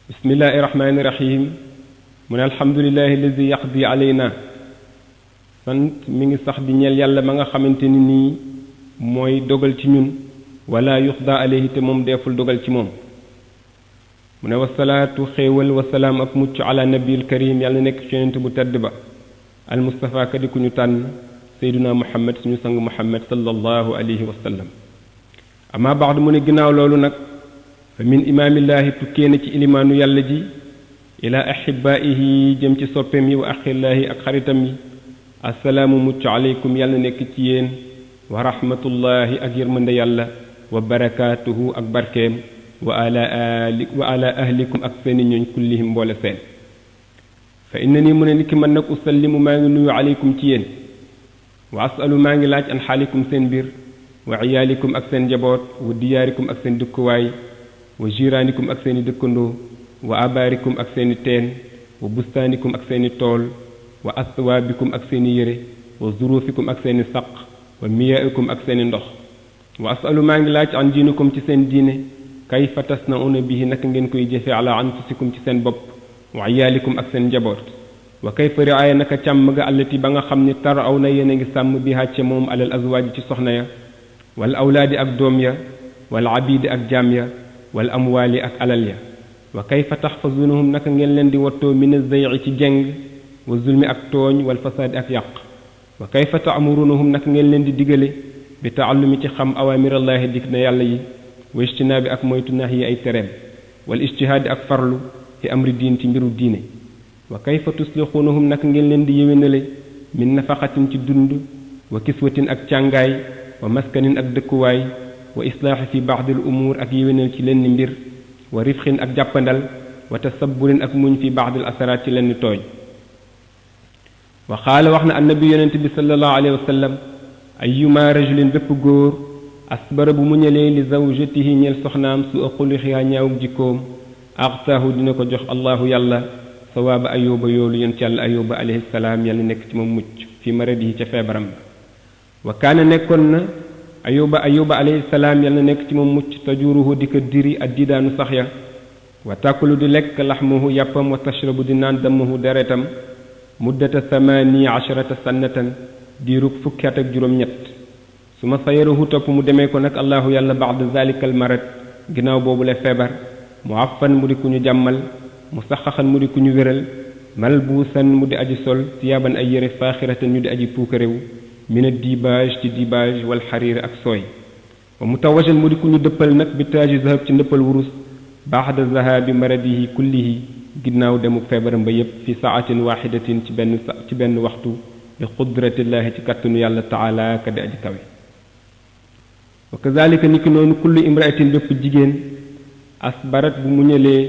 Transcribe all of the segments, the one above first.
bismillahi rahmaani rahim mu ne alhamdulillahi alladi yaqdi alayna sant mi ngi sax di ñeel yàlla ma nga xamante ni nii mooy dogal ci ñun wala yuxda alayhi te moom deeful dogal ci moom mu ne wasalaatu xéewal wasalaam ak mucc ala nabiil karim yàlla nekk ci yonent bu tedd ba al mustafa ka di ku ñu tànn sayduna muhammad suñu sang muhammad sallallahu alayhi wa sallam ama baxdu mu ne ginnaaw loolu nag fa min imaamillaahi tukkee na ci ilimaanu yàlla ji ila ahibaihi jëm ci soppeem yi wa axillaahi ak xaritam yi assalaamu mucc aleykum yàlla nekk ci yéen wa rahmatullahi ak yërmande yàlla wa barakaatuhu ak barkeem wa ala ahlikum ak seeni ñooñ kullihim mboole seen fa inna nii mu ne niki man nag usallimu maa ngi nuyu aleykum ci yéen wa asalu maa ngi laaj an xaalikum seen mbir wa iyaalikum ak seen njaboot wa diyaarikum ak seen dëkkuwaay wa jiraanikum ak seeni dëkkandoo wa abaarikum ak seeni teen wa bustaanikum ak seeni tool wa aswaabikum ak seeni yére wa zuruufikum ak seeni saq wa miyaa'ikum ak seeni ndox wa asalu maa ngi laaj an diinikum ci seen diine kayfa tasna'una bihi naka ngeen koy jëfe ala anfusikum ci seen bopp wa iyaalikum ak seen njaboot wa kayfa riaaya naka càmm ga allati ba nga xam ni tar aw na yéen a ngi sàmm bi hàcce moom alal azwaaji ci soxna ya wal awlaadi ak doom ya wal abiidi ak jaam ya wal amwaali ak alal ya wa kayfa taxfazunahum naka ngeen leen di wattoo min az-zay'i ci jeng wa zulmi ak tooñ wal fasaadi ak yàq wa kayfa ta'murunahum naka ngeen leen di digale bi taallumi ci xam awaamirallaahi dik na yàlla yi wa ijtinaabi ak moytu nahyi ay tereem wal ijtihaadi ak farlu fi amri diin ci mbiru diine wa kayfa tuslixuunahum naka ngeen leen di yéwénale min nafaqatin ci dund wa kiswatin ak càngaay wa maskanin ak dëkkuwaay wa islaaxi fi baadil umuur ak yéwénal ci lenn mbir wa rifxin ak jàppandal wa tasabburin ak muñ fi baadil asaraat ci lenn tooñ wa qaala wax na annabi yonent bi sallallahu alayhi wa sallam ayyuma rajulin bépp góor asbara bu muñalee li zawjatihi ñeel soxnaam su xuluqihaa ñaawug jikkoom axtaahu dina ko jox allahu yàlla sawaaba ayóoba yoolu yonent yàlla ayóoba alayhi salaam yàlla nekk ci moom mucc fi maradihi ca feebaram ba wa kaana nekkoon na ayóba alayhi salaam yàlla nekk ci moom mucc tajuruhu di ko diri ak diidaanu sax ya wa tàkkulu di lekk laxmuhu yàppam wa tashrabu di naan dammuhu deretam muddata 18 sannatan diirug fukki at ak juróom-ñett su ma sayarahu topp mu demee ko nag allahu yàlla ba'da zalikal marad ginnaaw boobu la feebar mu affan mu di ku ñu jàmmal mu saxaxan mu di ku ñu wéral malbuusan mu di aji sol siyaaban ay yére faaxiratan ñu di aji puukarewu mina dibaaj ci dibaaj wal xariir ak sooy wa mutawajan mu di ku ñu dëppal nag bi taaji zahab ci ndëppal wurus ba'da zahabi maradihi kullihi ginnaaw demu feebaram ba yépp fi saatin waxidatin ci benn waxtu bi qudratillahi ci kàttanu yàlla taala ka di aji kawe wa kazalika niki noonu kullu imraatin bépp jigéen asbarat bu muñalee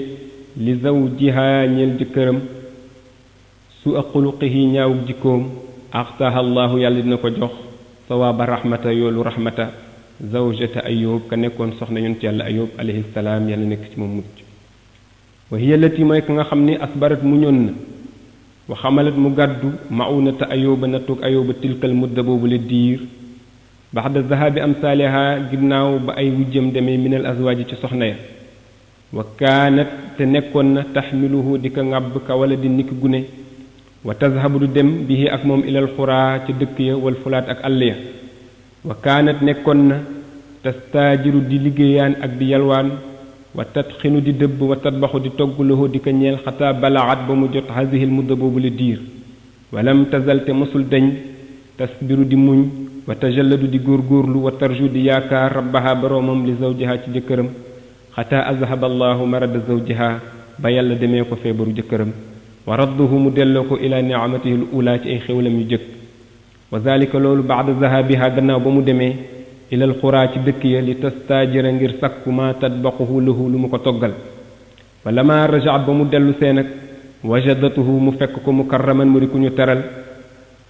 li zawjiha ñeel jëkkëram su a xuluqihi ñaawug jikkoom axtaaha allahu yàlla dina ko jox sawaaba rahmata yoolu rahmata zawjata ayub ka nekkoon soxna yonent yàlla ayub alayhi salaam yàlla nekk ci moom mucc wa hiya lati mooy ka nga xam ni asbarat muñoon na wa xamalat mu gàddu maunata ayuba nattuug ayuba tilkal mudda boobu la diir baxda zahabi amsaaliha ginnaaw ba ay wujjam demee minal azwaaji ci soxna ya wa kaanat te nekkoon na taxmiluhu di ko ŋàbb ka wala di niki gune wa tazhabu du dem bihi ak moom ilal xuraa ca dëkk ya wal fulaat ak àll ya wa kaanat nekkoon na tastaajiru di liggéeyaan ak di yalwaan wa tatxinu di dëbb wa tatbaxu di togg lahu di ko ñeel xataa balaat ba mu jot hazihil mudda boobu la diir walam tazal te mosul dañ tasbiru di muñ wa tajalladu di góorgóorlu wa tarju di yaakaar rabbaha boroomam li zawjiha ci jëkkëram xataa azhaba allahu marada zawjiha ba yàlla demee ko feebaru jëkkëram wa radduhu mu delloo ko ila ni'amatihi al ula ci ay xewlam yu jëkk wa zalika loolu ba'da zahabiha gannaaw ba mu demee ilal xuraa ci dëkk ya li tastaajira ngir sakku ma tatbaquhu lahu lu mu ko toggal fa lama rajaat ba mu dellu see nag wajadatuhu mu fekk ko mukarraman mu di ku ñu teral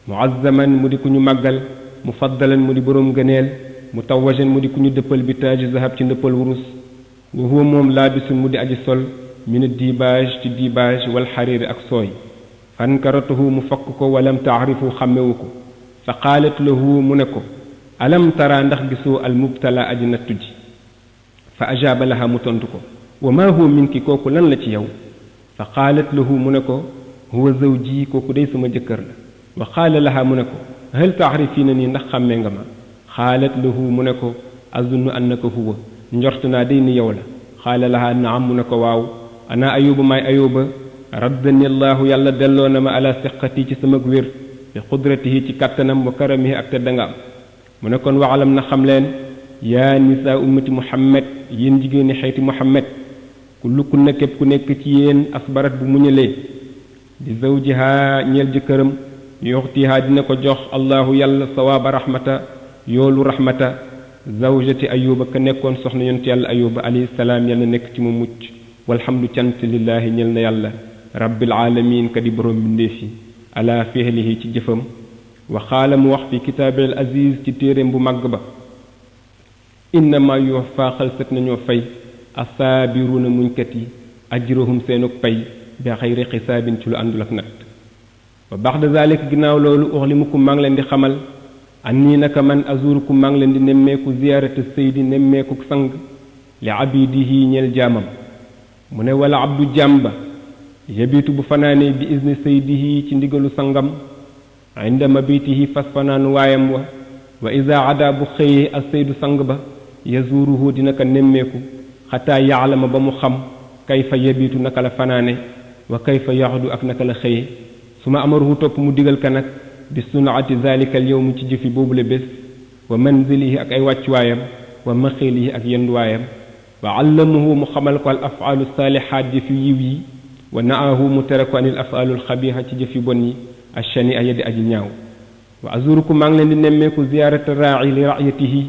muazzaman mu di ku ñu màggal mufaddalan mu di boroom gëneel mutawajan mu di ku ñu dëppal bi taaji zahab ci ndëppal wurus wa huwa moom laabisun mu di aji sol min dibaaj ci dibaaj wal xariiri ak sooy fankaratuhu mu fokk ko walam taarifu xàmmewu ko fa qaalat lahu mu ne ko alam tara ndax gisoo al mubtala aji nattu ji fa ajaaba laha mu tontu ko wa ma huwa minki kooku lan la ci yow fa qaalat lahu mu ne ko huwa zawji kooku day sama jëkkër la wa qaala laha mu ne ko hal taarifiina nii ndax xàmmee nga ma qaalat lahu mu ne ko azunnu annaka huwa njort naa day ni yow la qaala laha naam mu ne ko waaw ana ayuba maay ayuba raddani allahu yàlla delloo na ma ala siqati ci sama wér bi qudratihi ci kàttanam wa karamihi ak teddangaam mu ne kon waxalam na xam leen yaa nisaa ummati muhammad yéen jigéeni xeeti muhammad kullukunna képp ku nekk ci yéen asbarat bu muñalee di zawjiha ñeel jëkkëram yuxtiha dina ko jox allahu yàlla sawaaba rahmata yoolu rahmata zawjati ayuba ka nekkoon soxna yonent yàlla ayuba alayhi salaam yàlla nekk ci mu mucc walhamdu cant lillaahi ñel na yàlla rabbil alamin ka di borom mbindéef yi ala fihlihi ci jëfam wa xaala mu wax fi kitaabil aziz ci téeréem bu màgg ba innama yuwaffa xalsat nañoo fay asaabiruuna muñkat yi ajrahum seenug pay bi xayri xisaabin ci lu àndul ak natt wa baxda zalik ginnaaw loolu uxlimukum maa ngi leen di xamal annii naka man azurukum maa ngi leen di nemmeeku ziyaarata saydi nemmeeku sang li abidihi ñeel jaamam mu ne wala abdu jàmba yabitu bu fanaanee bi izni saydihi ci ndigalu sangam inda mabitihi fas fanaanu waayam wa iza ada bu xëyee as saydu sang ba yazuruhu dina ko nemmeeku xataa yaalama ba mu xam kayfa yabitu naka la fanaane wa kayfa yaxdu ak naka la xëyee su ma amaruhu topp mu digal ka nag bi sunaati zalika al yawm ci jëfi boobule bés wa manzilihi ak ay wàccuwaayam wa maxilihi ak yenduwaayam wa allamahu mu xamal ko al afaalu saalihaat jëfi yiw yi wa naahu mu tere ko anil afaalu alxabiha ci jëfi bon yi ashani a yadi aji ñaaw wa azurukum maa ngi leen di nemmeeku ziyaarata raa'i li ra'yatihi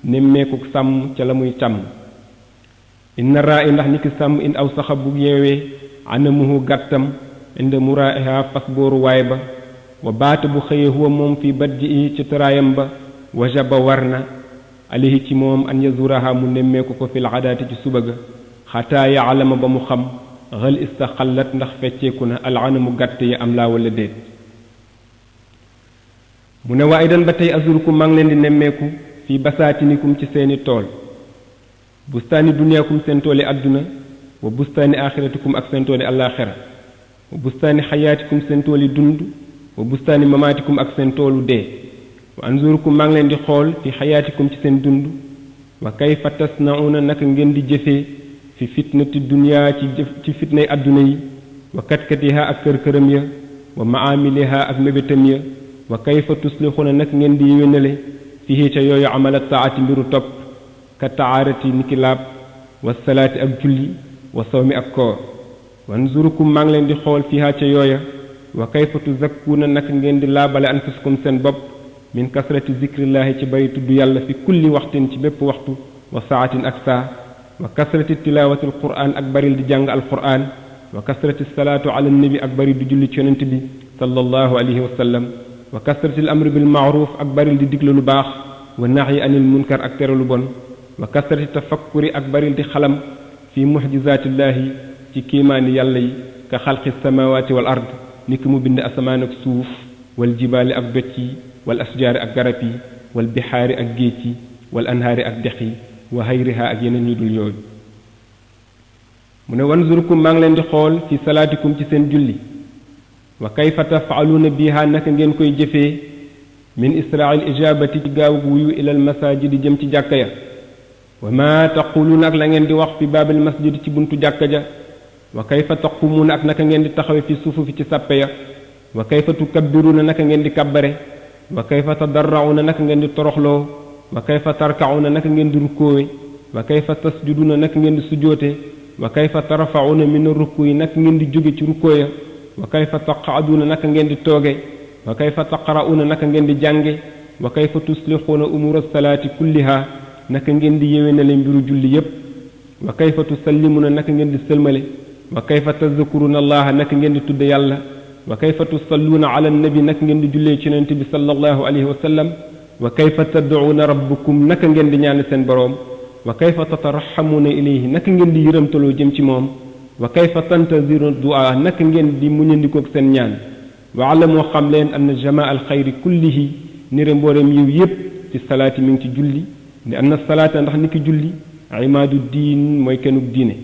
nemmeeku sàmm ca la muy càmm inna raa'i ndax niki sàmm in aw saxa bu yeewee anamuhu gàttam inda muraa'iha fas booru waay ba wa baata bu xëyee huwa moom fi badji ci tëraayam ba wajaba war na alayhi ci moom an yazuraha mu nemmeeku ko fil adaati ci suba ga xataa yaalama ba mu xam xal istaxallat ndax fecceeku na alanamu gàtt yi am laa wala déet mu ne waa idan ba tey azurukum maa ngi leen di nemmeeku fii basaatinikum ci seeni tool bustaani duniyaakum seen tooli àdduna wa bustaani axiratikum ak seen tooli àllaaxira wa bustaani xayaatikum seen tooli dund wa bustaani mamaatikum ak seen toolu dee wa anzurukum maa ngi leen di xool fi xayaatikum ci seen dund wa kayfa tasnauna naka ngeen di jëfee fi fitnati dunya ci fitnay àdduna yi wa katkatiha ak kër-këram ya wa maamiliha ak mébétam ya wa kayfa tuslixuna nag ngeen di yéwénale fii ca yooyu amala taati mbiru topp ka taarati niki laab wa salaati ak julli wa sawmi ak koor wanzurukum maa ngi leen di xool fiha ca yooya wa kayfa tuzakkuuna nag ngeen di laabale anfusakum seen bopp min kasrati zikrillahi ci bari tudd yàlla fi kulli waxtin ci bépp waxtu wa saatin ak saa wa kasrati tilawati alquran ak baril di jàng alquran wa kasrati salaatu ala nabi ak bari di julli ci yonent bi sallallahu alayhi wa sallam wa kasrati al amri bil maaruf ak baril di digle lu baax wa naxyi anil munkar ak tere lu bon wa kasrati tafakkuri ak baril di xalam fi muxjizaatillahi ci kiimaani yàlla yi ka xalqi samawaati wal ard ni ki mu bind asamaan ak suuf wal jibaali ak doj yi wal asjaari ak garab yi wal bixaari ak géej yi wal anhaari ak dex yi wa hayriha ak yeneen ñu dul yooyu mu ne wanzurkum maa ngi leen di xool fi salaatikum ci seen julli wa kayfa tafaaluuna biha naka ngeen koy jëfee min israil ijabati ci gaaw wuyu ilal masajidi jëm ci jàkka ya wa ma taquluuna ak la ngeen di wax fi baabil masjid ci buntu jàkka ja wa kayfa taqumuuna ak naka ngeen di taxawe fi suufu fi ci sàppe ya wa kayfa tukabbiruuna naka ngeen di kabbare wa kayfa tadarrauna naka ngeen di toroxloo wa kayfa tarkauna naka ngeen di rukkoowe wa kayfa tasjuduna naka ngeen di sujoote wa kayfa tarfauna min rukuyi naka ngeen di jóge ci rukkooya wa kayfa taqaaduna naka ngeen di tooge wa kayfa taqrauna naka ngeen di jànge wa kayfa tuslixuuna umura salaati kulliha naka ngeen di yéwénale mbiru julli yépp wa kayfa tusallimuna naka ngeen di sëlmale wa kayfa tazkuruna allaha naka ngeen di tudde yàlla wa kayfa tusalluuna ala nabi naka ngeen di jullee ci yonent bi sallallahu alayhi wa sallam wa kayfa tad'uuna rabbukum naka ngeen di ñaan seen boroom wa kayfa tataraxamuuna ilayhi naka ngeen di yërëmtaloo jëm ci moom wa kayfa tantaziru du'a naka ngeen di muñandikoog seen ñaan wa alamoo xam leen anna jamaa al xayri kullihi nire mbooreem yiw yépp ci salaati mi ngi ci julli li anna salaata ndax niki julli imaadu diin mooy kenug diine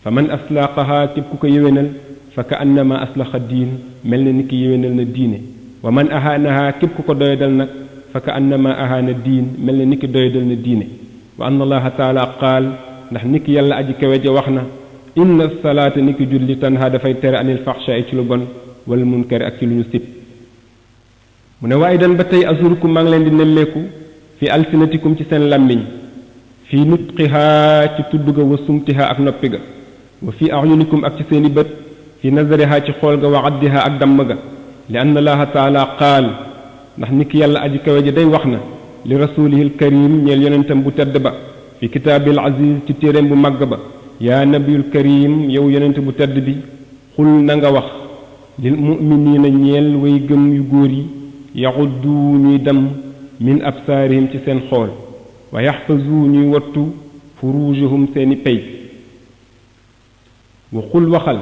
fa man aslaqaha képp ku ko yéwénal fa ka annama aslaxa diin mel na ni ki yéwénal na diine wa man ahaanaha képp ku ko doyadal nag fa ka annama ahaana diin mel na ni ki doyadal na diine wa anna allaha taala qaal ndax ni ki yàlla aji kawe ja wax na inna salaata ni ki julli tanha dafay tere anil faxsha ci lu bon wal munkari ak ci lu ñu sib mu ne waaye dan ba tey azurukum maa ngi leen di nemmeeku fi alsinatikum ci seen làmmiñ fi nutqiha ci tudd ga wa sumtiha ak noppi ga wa fi ayunikum ak ci seeni bët fi nazariha ci xool ga wa addiha ak damm ga li anna allaha taala qaal ndax ni ki yàlla aji kawe ji day wax na li rasulihi alkarim ñeel yonentam bu tedd ba fi kitaabil aziz ci téeréem bu màgg ba yaa nabiyul karim yow yonent bu tedd bi xul na nga wax lil muminina ñeel way gëm yu góor yi yaxuddu ñuy dem min absaarihim ci seen xool wa yaxfazu ñuy wattu furujahum seeni pey wa xul waxal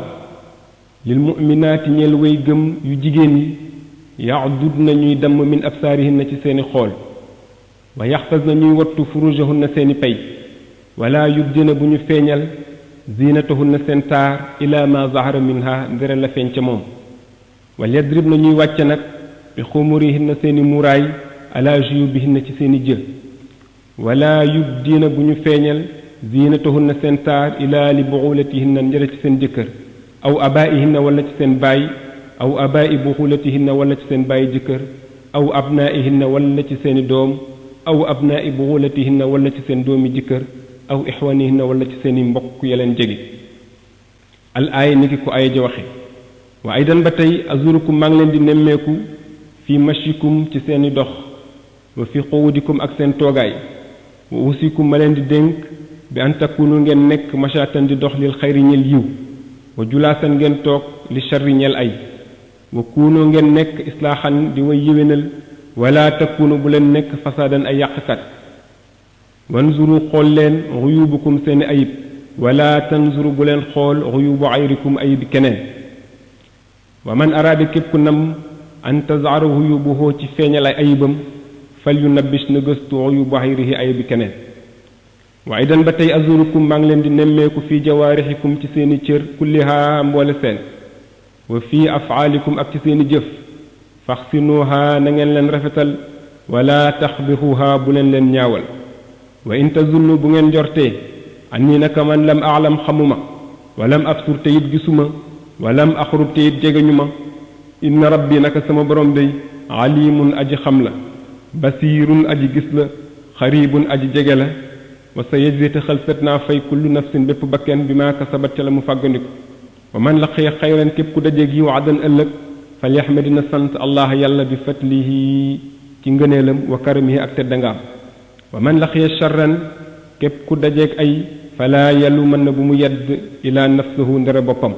lil muminaati ñeel way gëm yu jigéen yi yaxdud na ñuy dem min absaarihin na ci seeni xool wa yaxfaz na ñuy wattu furujahun na seeni pey wala yubdina bu ñu feeñal zinatahun na seen taar ila ma zahara minha ndere la feeñ ca moom wal yadrib na ñuy wàcce nag bi xumurihin na seeni muraay ala juyubihin na ci seeni jë wala yubdina bu ñu feeñal zinatahun na seen taar ila li buxulatihin na ndere ci seen jëkkër aw abaihin na wala ci seen baay aw abai buxulatihin na wala ci seen baayi jëkkër aw abnaihin na wala ci seeni doom aw abnai buxulatihin na wala ci seen doomi jëkkër aw ixwanihin na wala ci seeni mbokk ya leen jege al aaya ni ki ko aaya ja waxe wa aydan ba tey azurukum maa ngi leen di nemmeeku fi mashikum ci seeni dox wa fi quudikum ak seen toogaay wa usikum ma leen di dénk bi an takunu ngeen nekk mashatan di dox lil xayri ñel yiw wa julaasan ngeen toog li sharri ñel ay wa kuunoo ngeen nekk islaaxan di way yéwénal wala takunu bu leen nekk fasaadan ay yàqkat wanzuru xool leen xuyubukum seeni ayib wala tanzuru bu leen xool xuyubu ayrikum ayibi keneen wa man araada képp ku nam an tazara xuyubuhoo ci feeñal ay ayibam fal yu nabbis na gëstu xuyubu ayrihi ayibi keneen waaye dan ba tey azurukum maa ngi leen di nemmeeku fii jawaarixikum ci seeni cër kulliha mboole seen wa fii afaalikum ak ci seeni jëf faxsinuha na ngeen leen rafetal wala taxbixuha bu leen leen ñaawal wa in tazunnu bu ngeen jortee anni naka man lam aalam xamuma walam absur te it gisuma walam axrub te it jegeñu ma inna rabbi naka sama borom day alimun aji xam la basiirun aji gis la xaribun aji jege la wa sa yejzi te xalsat naa fay kullu nafsin bépp bakken bi maa kasabat ca la mu fàggandiku wa man laqiya xayran képp ku dajeeg yiw adan ëllëg fal yaxmadina sant allah yàlla bi fatlihi ci ngëneelam wa karamihi ak teddangaam wa man laqiya charran képp ku dajeeg ay fala yàllu mën na bu mu yedd ila nafsuhu ndere boppam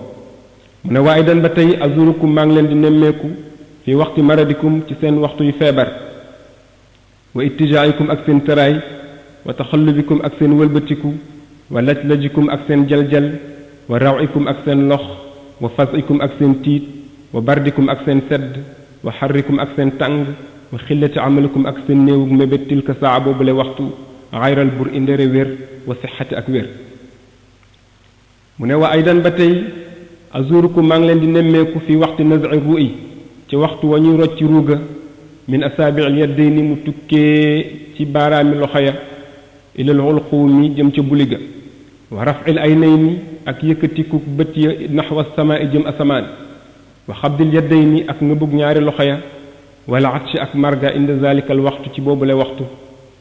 mu ne waaye dan ba tey azurukum maa ngi leen di nemmeeku fi waxti maradikum ci seen waxtu yu feebar wa ittijaa'ikum ak seen tëraay wa taxallubikum ak seen wëlbatiku wa lajlajikum ak seen jaljal wa rawikum ak seen lox wa fasikum ak seen tiit wa bardikum ak seen sedd wa xarrikum ak seen tàng wa xillati amalikum ak seen néewug mébét tilka saa boobule waxtu xayral bur indere wér wa sixati ak wér mu ne wa aydan ba tey azurukum maa ngi leen di nemmeeku fi waxti naz'i ru'i ci waxtu wa ñuy rocc ruuga min asaabi'il yaddayni mu tukkee ci baaraami loxo ya ilal xulquumi jëm ca buliga wa raf'il aynayni ak yëkkatiku bët ya naxwa samaa'i jëm asamaan wa xabdil yaddayni ak nga bëgg ñaari loxo ya wala atshi ak marga inda zalikal waxtu ci boobule waxtu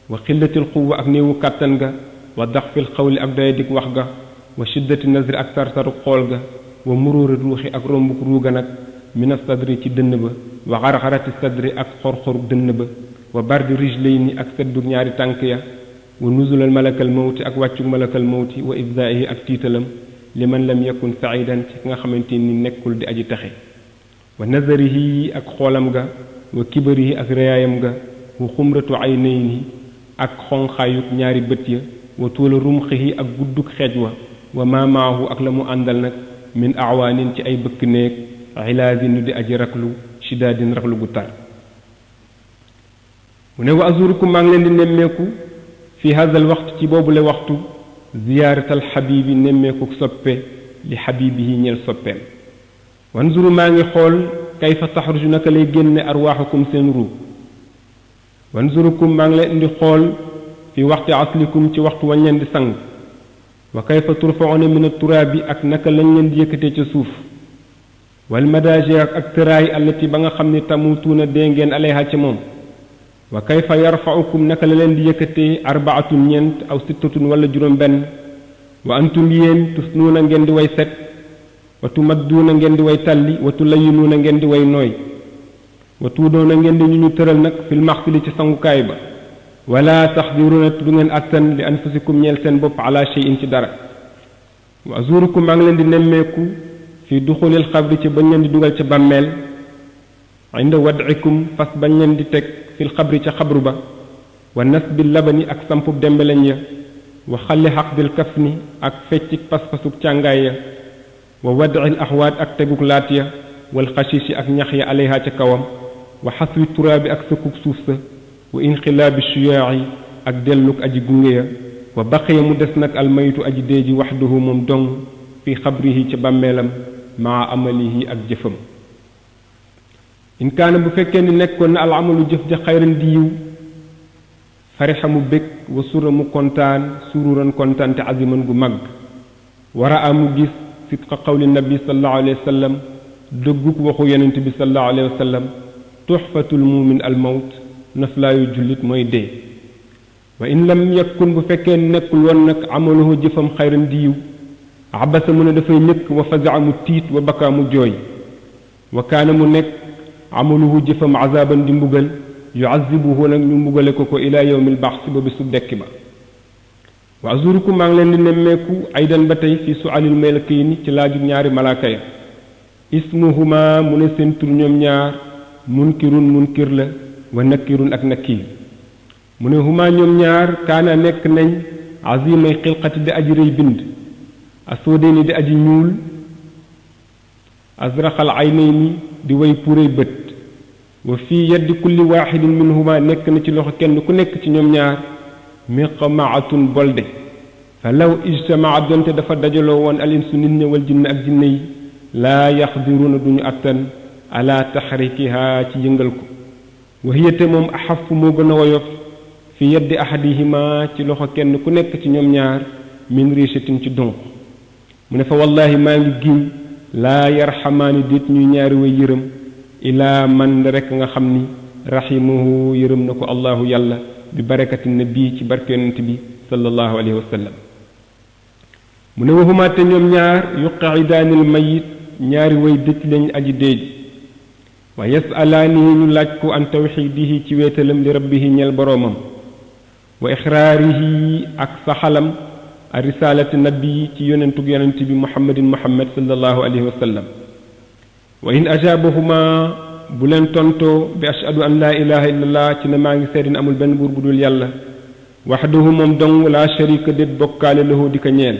wa xillatil quwwa ak néewu kàttan ga wa daxfil xawli ak doyadik wax ga wa shiddati nazri ak sarsaru xool ga wa muruuri ruuxi ak rombuk ruuga nag mina sadri ci dënn ba wa xarxarati sadri ak xor-xoru dënn ba wa bardi rijlayni ak seddu ñaari tànk ya wa nuzulal malakal mawti ak wàccuk malakal mawti wa ibzaa'ihi ak tiitalam li man lam yakun saidan ci nga xamante ni nekkul di aji taxe wa nazarihi ak xoolam ga wa kibarihi ak reyaayam ga wa xumratu aynayni ak xonqaayuk ñaari bët ya wa tuula rumxihi ak gudduk xeej wa maamaahu ak la mu àndal nag min awaanin ci ay bëkk néeg xilaasi nu di aji raklu shidaadin raklu gu tar mu ne wa azurukum maa ngi leen di nemmeeku fi hadal waxtu ci boobule waxtu ziyaaratal xabiibi nemmeeku soppe li xabibihi ñeel soppeem wanzuru maa ngi xool kayfa taxruju naka lay génne arwaaxukum seen ruu wanzurukum maa ngi leen di xool fi waxti aslikum ci waxtu wañ leen di sang wa kayfa turfauna min turaabi ak naka lañ leen di yëkkatee ca suuf wal madaaji ak tëraay allati ba nga xam ne tamutuuna dee ngeen alayha ca moom wa kayfa yarfaukum naka la leen di yëkkatee arbaatun ñeent aw sittatun wala juróom benn wa antum yéen tusnuuna ngeen di way set wa tumadduuna ngeen di way talli wa tulayinuuna ngeen di way nooy wa tuudoona ngeen di ñu tëral nag fil maxsili ci sangukaay ba wala taxdiruuna du ngeen attan li anfusikum ñeel seen bopp ala shay'in ci dara wa azurukum maa ngi leen di nemmeeku fi duxulil xabri ci bañ leen di dugal ca bàmmeel inda wad'ikum fas bañ leen di teg fil xabri ca xabru ba wa nasbil labani ak sampub dembeleñ ya wa xalli xaqdil kafni ak feccik pas-pasuk càngaay ya wa wad'il axwaat ak teguk laat ya wal xashishi ak ñax ya alayha ca kawam wa xaswi turaabi ak sëkkuk suuf sa wa inxilaabi suyaayi ak delluk aji gunge ya wa baqiya mu des nag almaytu aji dee ji waxduhu moom dong fi xabrihi ca bàmmeelam maa amalihi ak jëfam in kaana bu fekkee ni nekkoon na al amalu jëf ja xayran di yiw farixa mu bég wa sura mu kontaan sururan kontaan te aziman gu mag wara a mu gis sidqa qawli nabi sallallahu alayhi wa sallam dëgguk waxu yonent bi sallallahu alayhi wa sallam tuxfatul mumin al mawt naflaayu jullit mooy dee wa in lam yakun bu fekkee nekkul woon nag amaluhu jëfam xayran di yiw abasa mu ne dafay ñëkk wa fasaa mu tiit wa bakkaa mu jooy wa kaana mu nekk amaluhu jëfam azaban di mbugal yuazibuhu nag ñu mbugale ko ila yawmil baxsi ba bisu dekki ba wa azurukum maa ngi leen di nemmeeku aydan ba tey fi sualil malakayni ci laaju ñaari malaaka ya ismuhuma mu ne seen tur ñoom ñaar munkirun munkir la wa nakirun ak nakiir mu ne huma ñoom ñaar kaana nekk nañ azimay xilqati di aji rëy bind asodeni di aji ñuul azraxal aynayni di way puréy bët wa fii yaddi kulli waaxidin minhuma nekk na ci loxo kenn ku nekk ci ñoom ñaar miqmaatun bolde fa law ijtamaa donte dafa dajaloo woon alinsu nit ñi wal jinne ak jinne yi laa yaxdiruuna duñu attan ala taxrikiha ci yëngal ko wa hiya te moom axafu moo gën a woyof fi yaddi ahadihima ci loxo kenn ku nekk ci ñoom ñaar min richatin ci donk mu ne fa wallahi maa ngi giñ laa yarxamaani déet ñuy ñaari way yërëm ilaa man rek nga xam ni raximahu yërëm na ko allahu yàlla bi barakati nabi ci barke yonent bi sallallahu alayhi wa sallam mu ne waxuma te ñoom ñaar yuqaidaanil mayit ñaari way dëcc lañ aji déej wa yasalaanihi ñu laaj ko an tawxidihi ci wéetalam li rabbihi ñeel boroomam wa ixraarihi ak saxalam a risalati nabi ci yonentug yonent bi muhammadin muhammad sallallahu alayhi wa sallam wa in ajaabahuma bu leen tontoo bi ashhadu an laa ilaha illallah ci ne maa ngi seedin amul benn buur bu dul yàlla waxdahu moom dong laa sharika déet bokkaale lahu di ko ñeel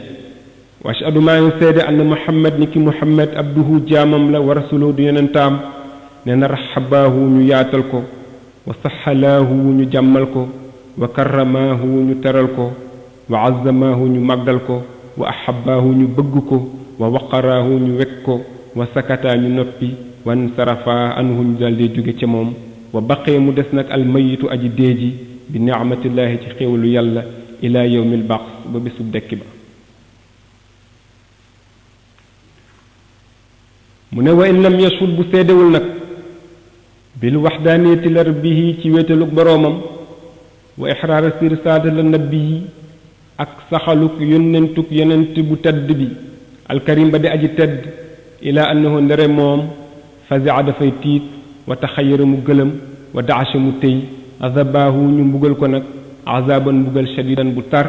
wa ashhadu maa ngi seede anna muhammad ni ki muhammad abduhu jaamam la wa rasuluhu di yonentaam nee na raxabaahu ñu yaatal ko wa saxalaahu ñu jàmmal ko wa karramaahu ñu teral ko wa azzamaahu ñu màggal ko wa ahabaahu ñu bëgg ko wa waqaraahu ñu wekk ko wa sakataa ñu noppi wan sarafa anhu ñu daldi jóge ca moom wa baqee mu des nag almayitu aji déeji bi nicmatillahi ci xéewalu yàlla ila yawmil baax ba bésub dekki ba mu ne wa in lam yashul bu seedewul nag bil waxdaaniyati la rabbihi ci wéetaluk boroomam wa ixraara sirsaata la nabiyi ak saxaluk yonentuk yonent bu tedd bi alkarim ba di aji tedd ila annahu ndere moom fazia dafay tiit wa taxayara mu gëlëm wa daasha mu tëy azabaahu ñu mbugal ko nag azaban mbugal shadidan bu tar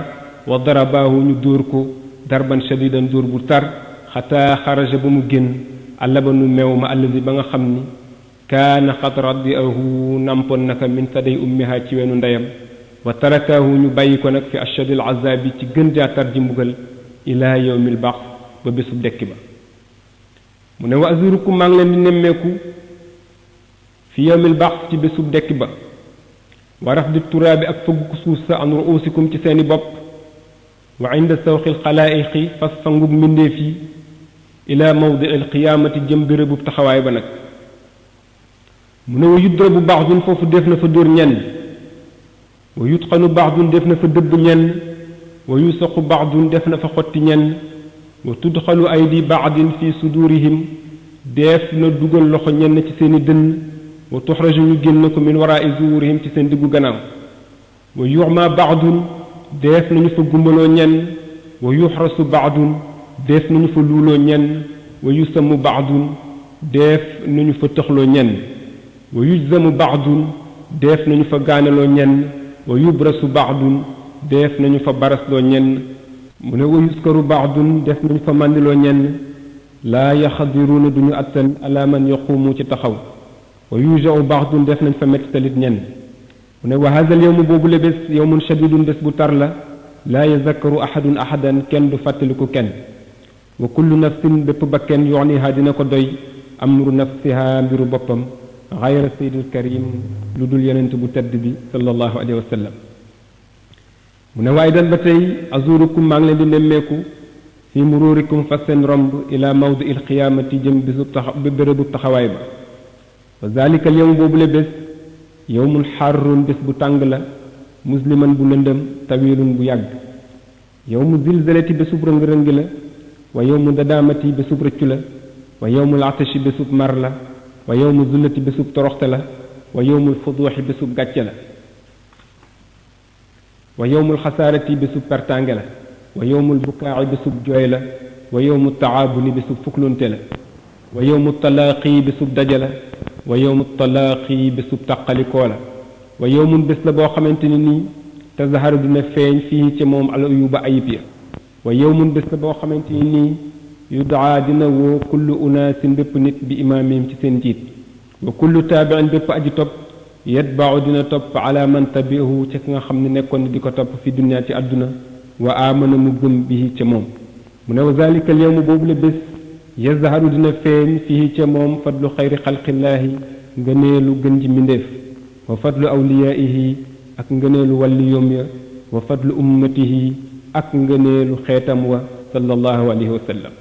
wa darabaahu ñu dóor ko darban shadidan dóor bu tar xataa xaraja ba mu génn allabanu meew ma allazi ba nga xam ni kaana xat radiahu nampoon naka min saday ummiha ci weenu ndeyam wa tarakaahu ñu bàyyi ko nag fi ashadil azabi ci gën jaa tar ji mbugal ila yawmil baax ba bésub dekki ba mu ne wa azurukum maa ngi leen di nemmeeku fi yawmil baax ci bésub dekki ba wa rafdi turaabi ak fëgg ko suuf sa an ruusikum ci seeni bopp wa inda sawxil xalaayiqi fas sangub mbindeef yi ila mawdi alqiyaamati jëm bérébu taxawaay ba nag mu ne wa yudrabu ba'dun foofu def na fa dóor ñenn wa yutqanu ba'dun def na fa dëbb ñenn wa yusaqu ba'dun def na fa xotti ñenn wa tudxalu aydi ba'din fi sudurihim def na dugal loxo ñenn ci seeni dënn wa tuxraju ñu génn ko min waraa'i zuhurihim ci seen diggu gannaaw wa yuxma ba'dun def nañu fa gumbaloo ñenn wa yuxrasu ba'dun def nañu fa luuloo ñenn wa yusamu ba'dun def nañu fa tëxloo ñenn wa yujzamu ba'dun def nañu fa gaanaloo ñenn wa yubrasu ba'dun def nañu fa barasloo ñenn mu ne wa yuskaru ba'dun def nañu fa màndiloo ñenn laa yaxadiruuna duñu attan ala man yaquumu ci taxaw wa yujau ba'dun def nañ fa mettalit ñenn mu ne wa hada al yawmu boobu le bés yawmun shadidun bés bu tar la laa yazakkaru ahadun ahadan kenn du fàttaliku kenn wa kullu nafsin bépp bakken yuxniha dina ko doy amru nafsiha mbiru boppam xayra sayyidil karim lu dul yonent bu tedd bi sallallahu alayhi wa sallam mu ne waaye dan ba tey azurukum maa ngi leen di nemmeeku fi mururikum fa seen romb ila mawdi il qiyaamati jëm bérébu taxawaay ba wa zalika al yawm boobu le bés yawmun xarrun bés bu tàng la musliman bu lëndëm tawilun bu yàgg yawmu zilzalati bésub rëng-rëng la wa yawmu dadaamati bésub rëccu la wa yawmul atashi bésub mar la wa yawmu zullati bésub toroxte la wa yawmul fuduuxi bésub gàcce la wa yawmul xasaarati bésub pertange la wa yawmul bukaaci bésub jooy la wa yawmu taabuni bésub fuklunte la wa yawmu talaaqi bésub daje la wa yawmu talaaqi bésub tàqalikoo la wa yawmun bés la boo xamante ni nii tazaharu dina feeñ fii ci moom al uyuba ayib ya wa yawmun bés la boo xamante ni nii yudaa dina woo kullu unaasin bépp nit bi imaamihim ci seen njiit wa kullu taabiin bépp aji topp yatbau dina topp ala man tabiahu ci ki nga xam ne nekkoon na di ko topp fi dunia ci àdduna wa amana mu gëm bihi ca moom mu ne wa zalika al yawmu boobu la bés yazharu dina feeñ fii ca moom fadlu xayri xalqillaahi ngëneelu gën ji mbindéef wa fadlu awliyaihi ak ngëneelu wàlliyoom ya wa fadlu ummatihi ak ngëneelu xeetam wa sallallahu alayhi wa sallam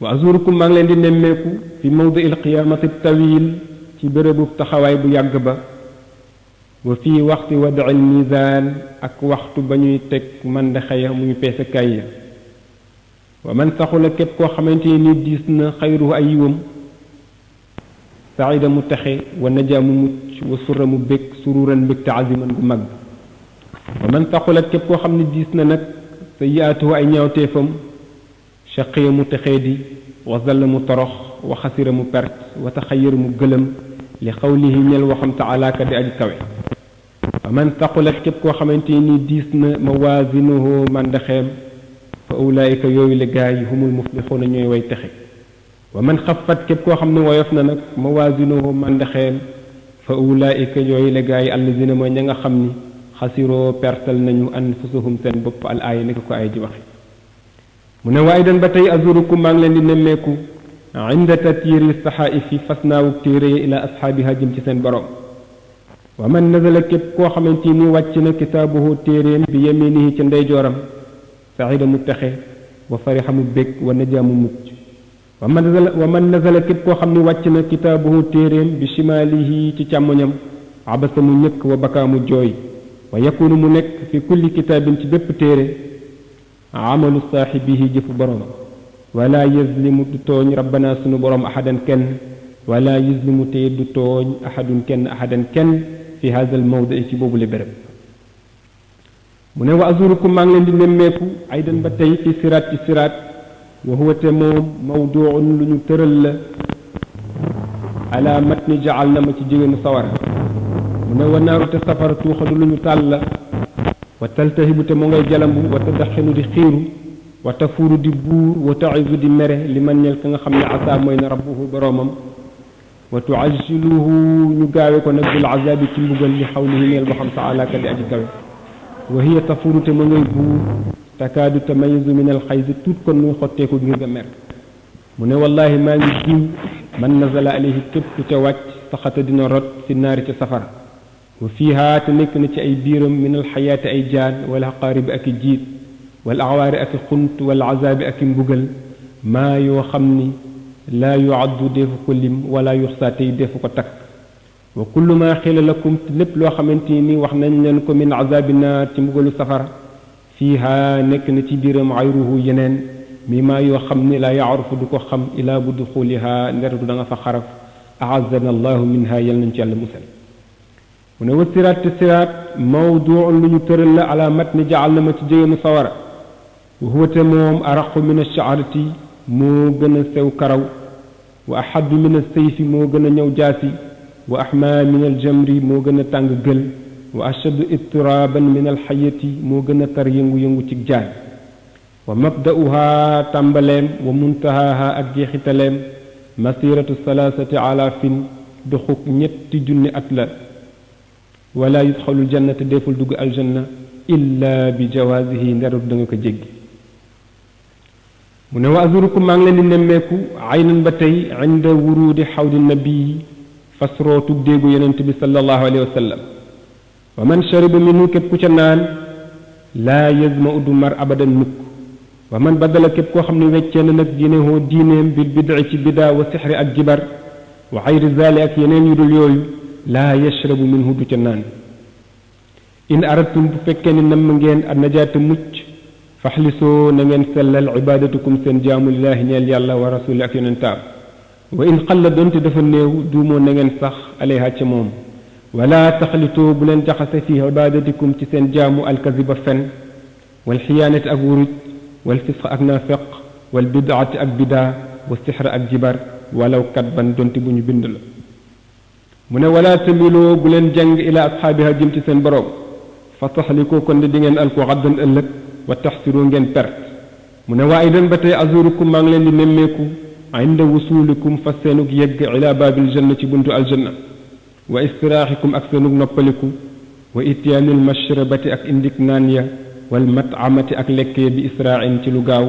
wa azurukum maa ngi leen di nemmeeku fi mawdi il qiyaamati tawil ci bérébu taxawaay bu yàgg ba wa fii waxti wad'il mizaan ak waxtu ba ñuy teg mandaxa ya muy peesekaay ya wa man saxula képp koo xamante ni diis na xayruhu ay yiwam saida mu texe wa najaa mu mucc wa surra mu bég sururan mbégte aziman gu mag wa man saxula képp koo xam ne diis na nag sayyi'atuhu ay ñaawteefam shaqiya mu texee di wa zalla mu torox wa xasira mu perte wa taxayyar mu gëlëm li xawlihi ñel waxam taala ka di aji kawe fa man taqulat képp koo xamante ni diis na mawaazinuhu mandaxeem fa ulaayika yooyu la gaay yi humul muflixuuna ñooy way texe wa man xafat képp koo xam ne woyof na nag mawaazinuhu mandaxeem fa ulaayika yooyu la gaay yi allazina mooy ña nga xam ni xasiroo pertal nañu anfusahum seen bopp al aaya ni ko ay ji waxe mu ne waaye dan ba tey azurukum maa ngi leen di nemmeeku inda tatyiri saxaa'ifi fas naawug téere ila asxaabiha jëm ci seen borom wa man nazala képp koo xamante ni wàcc na kitaabuhu téeréem bi yaminihi ca ndeyjooram saxida mu texe wa farixa mu bég wa najaa mu mucc wa man nazala képp koo xam ni wàcc na kitaabuhu téeréem bi shimaalihi ci càmmoñam abasa mu ñëkk wa bakaa mu jooy wa yakunu mu nekk fi kulli kitaabin ci bépp téere amalu saaxibihi jëfu borom wala yazlimu du tooñ rabbana sunu borom ahadan kenn wala yuzlimu te du tooñ ahadun kenn ahadan kenn fi hada al mawdi ci boobu le béréb mu ne wa azurukum maa ngi leen di nemmeeku aydan ba tey fi siraat ci siraat wa huwa te moom mawduun lu ñu tëral la ala matni jaal na ma ci jigéenu sawara mu ne wa naaru te safara tuuxadu lu ñu tàll la wa taltahibu te mu ngay jalambu wa tadaxinu di xiiru wa tafuuru di buur wa taizu di mere li man ñel ka nga xam ne asaa mooy na rabbuhu boroomam wa tuajiluhu ñu gaawe ko nag bil azabi ci mbugal li xawlihi neel boo xam taala ka di aji kawe wa hiya tafuuru te mu ngay buur takaadu tamayizu min al xayzi tuut kon muy xotteeku ngir nga mer mu ne wallahi maa ngi jiw man nazala alayhi képp ku ca wàcc saxata dina rot fi naari ca safara wa fiiha te nekk na ci ay biiram min alxayaati ay jaan wal aqaaribi ak i jiit wal awaari ak i xunt wal azaabi ak i mbugal maa yoo xam ni laa yuaddu defu ko lim wala yuxsa tey defu ko takk wa kullu ma xila lakum lépp loo xamante ni wax nañ leen ko min azabi naar ci mbugalu safara fiiha nekk na ci biiram ayruhu yeneen mi maa yoo xam ni laa yaarufu du ko xam ilaa bu duxuliha nderetu da nga fa xaraf aazana allahu minha yal nañ ci yàlla musal mu ne wa siraat te siraat mawduun lu ñu tëral la ala matni jaal na ma ci jëyeenu sawara wa huwa te moom araqu min ash-sha'rati moo gën a sew karaw wa ahaddu min as-sayfi moo gën a ñëw jaasi wa ahma min al-jamri moo gën a tàng gël wa ashaddu ittiraban min al-hayati moo gën a tar yëngu-yëngu ci jaan wa mabda'uha tàmbaleem wa muntahaha ak jeexitaleem masiratu salaasati alaafin doxuk ñetti junni at la wala yudxalul jannata deful dugg aljanna illa bi jawaasihi nderut da nga ko jéggi mu ne wa azurukum maa ngi leen di nemmeeku aynan ba tey inda wuruudi xawdi nabii fasrootug déegu yonent bi sallallahu alayhi wa sallam wa man shariba minhu képp ku ca naan laa yazma udu mar abadan mukk wa man badala képp koo xam ne weccee na nag diinehoo diineem bil bid'i ci bidaa wa sixri ak jibar wa xayri zaali ak yeneen yu dul yooyu laa yashrabu minhu du ca naan in aradtum bu fekkee ni namm ngeen a najaata mucc faxlisoo na ngeen sellal ibadatukum seen jaamu lillaahi ñeel yàlla wa rasuli ak yonentaam wa in xalla doonte dafa néew duumoo na ngeen sax alayha ca moom wala taxalitoo bu leen jaxase fi ibadatikum ci seen jaamu alkaziba fen wal xiyaanati ak wuruj wal fisq ak naafeq wal bidaati ak bidaa wa sixra ak jibar walaw kat ban donte bu ñu bind la mu ne wala tamiloo bu leen jàng ila asxaabiha jëm ci seen borom fa taxalikoo kon di ngeen al ko xaddan ëllëg wa taxsiroo ngeen perte mu ne waa idan ba tey azurukum maa ngi leen di nemmeeku inda wusulikum fa seenug yegg ila baabil janna ci buntu aljanna wa istiraaxikum ak seenug noppaliku wa ityaanil mashrabati ak indik naan ya wal mat'amati ak lekk ya bi israa'in ci lu gaaw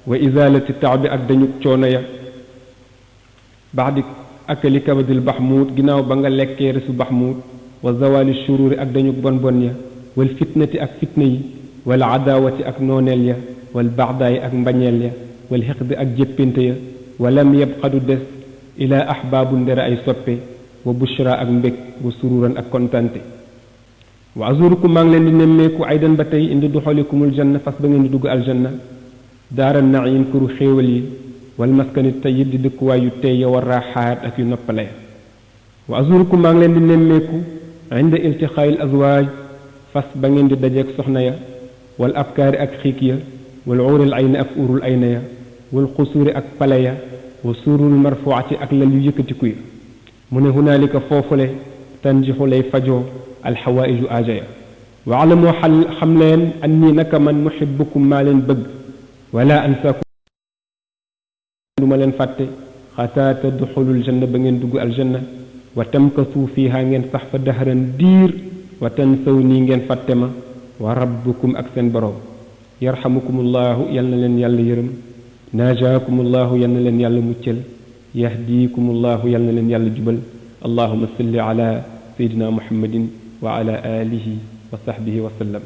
wa izalati taabi ak dañu coono ya baxdi akali kabadil baxmuud ginnaaw ba nga lekkee resu baxmuud wa zawali shururi ak dañu bon bon ya wal fitnati ak fitna yi wal adaawati ak nooneel ya wal baxdaay ak mbañeel ya wal xiqdi ak jéppinte ya walam yabqadu des ila ahbaabu ndere ay soppe wa bushra ak mbég wa sururan ak kontante wa azurukum maa ngi leen di nemmeeku aydan ba tey indi duxalikumul janna fas ba ngeen di dugg aljanna daara naim këru xéewal yi wal maskani tayyib di dëkkuwaay yu tey ya war raaxaat ak yu noppale wa azurukum maa ngi leen di nemmeeku inda iltixaayil azwaaj fas ba ngeen di dajeeg soxna ya wal abkaari ak xiik ya wal uuril ayni ak uurul ayna ya wal xusuuri ak pale ya wa suurul marfuati ak lal yu yëkkatiku ya mu ne hunaalika foofule tanjixu lay fajoo alxawaïju aaja ya wa alamoo xam leen anni naka man muhibbukum maa leen bëgg wala ansaakum du ma leen fàtte xataa tadxulul janna ba ngeen dugg aljanna wa tamkasu fiiha ngeen sax fa dahran diir wa tansaw nii ngeen fàtte ma wa rabbukum ak seen boroom yarxamukumullahu yal na leen yàlla yërëm naajaakumullahu yal na leen yàlla muccal yahdiikumullahu yal na leen yàlla jubal allahuma salli ala sayidina muhammadin wa ala alihi wa sahbihi wa sallam